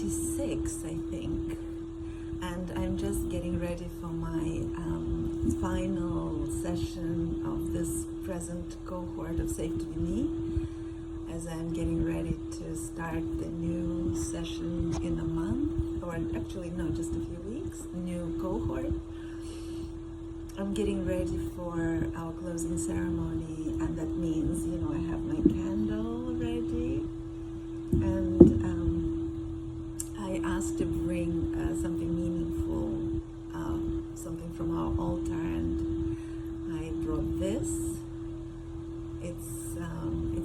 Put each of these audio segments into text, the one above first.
26, I think, and I'm just getting ready for my final session of this present cohort of Safe to Be Me, as I'm getting ready to start the new session in a month, or actually no, just a few weeks, new cohort. I'm getting ready for our closing ceremony, and that means, I have my candle ready, and I asked to bring something meaningful, something from our altar, and I brought this. It's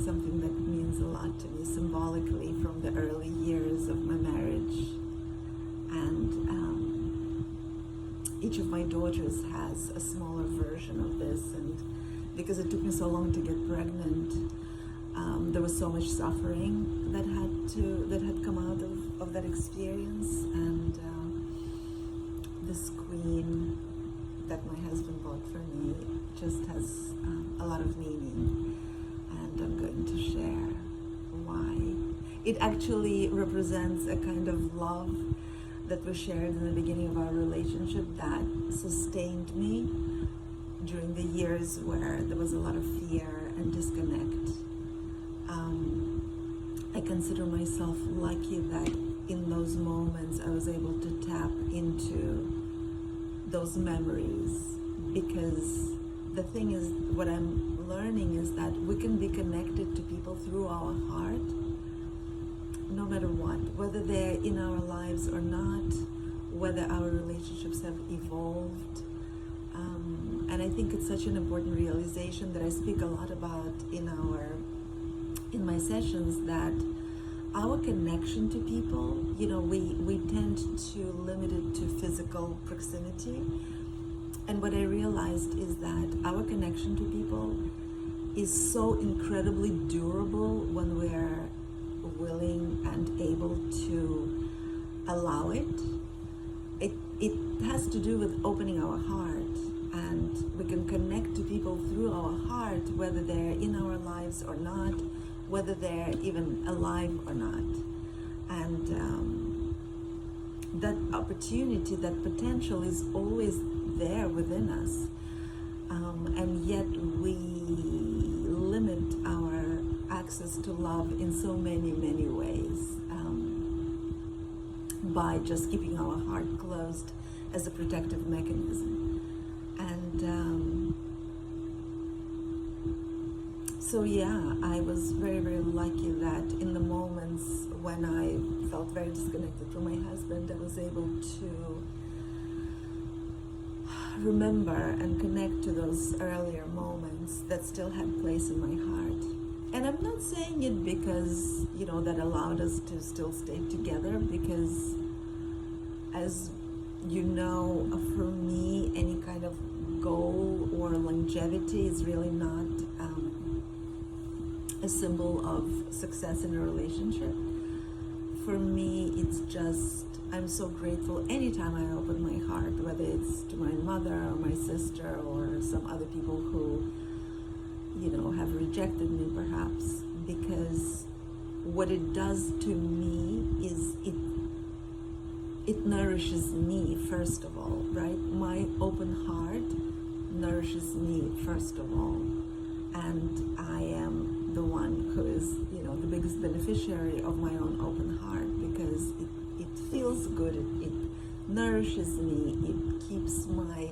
something that means a lot to me symbolically from the early years of my marriage, and each of my daughters has a smaller version of this, and because it took me so long to get pregnant, there was so much suffering that had come out of that experience, and this queen that my husband bought for me just has a lot of meaning, and I'm going to share why. It actually represents a kind of love that we shared in the beginning of our relationship that sustained me during the years where there was a lot of fear and disconnect. I consider myself lucky that in those moments I was able to tap into those memories, because the thing is, what I'm learning is that we can be connected to people through our heart, no matter what, whether they're in our lives or not, whether our relationships have evolved. And I think it's such an important realization that I speak a lot about in my sessions, that our connection to people, we tend to limit it to physical proximity. And what I realized is that our connection to people is so incredibly durable when we're willing and able to allow it. It has to do with opening our heart, and we can connect to people through our heart, whether they're in our lives or not, whether they're even alive or not. And that opportunity, that potential is always there within us, and yet we limit our access to love in so many ways, by just keeping our heart closed as a protective mechanism. And so yeah, I was very lucky that in the moments when I felt very disconnected from my husband, I was able to remember and connect to those earlier moments that still had place in my heart. And I'm not saying it because, that allowed us to still stay together, because as you know, for me, any kind of goal or longevity is really not a symbol of success in a relationship. For me, it's just, I'm so grateful anytime I open my heart, whether it's to my mother or my sister or some other people who, have rejected me perhaps, because what it does to me is it nourishes me first of all, right? My open heart nourishes me first of all, and I am the one who is, the biggest beneficiary of my own open heart, because it feels good, it nourishes me, it keeps my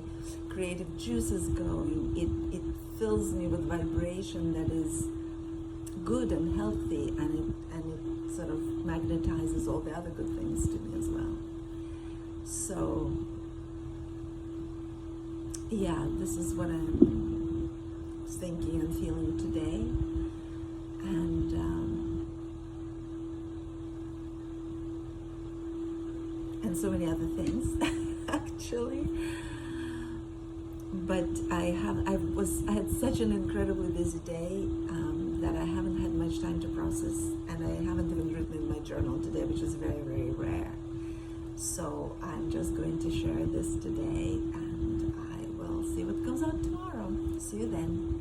creative juices going, it fills me with vibration that is good and healthy, and it sort of magnetizes all the other good things to me as well. So yeah, this is what I'm thinking and feeling today, and so many other things actually. But I had such an incredibly busy day that I haven't had much time to process, and I haven't even written in my journal today, which is very rare. So I'm just going to share this today, and I will see what comes out tomorrow. See you then.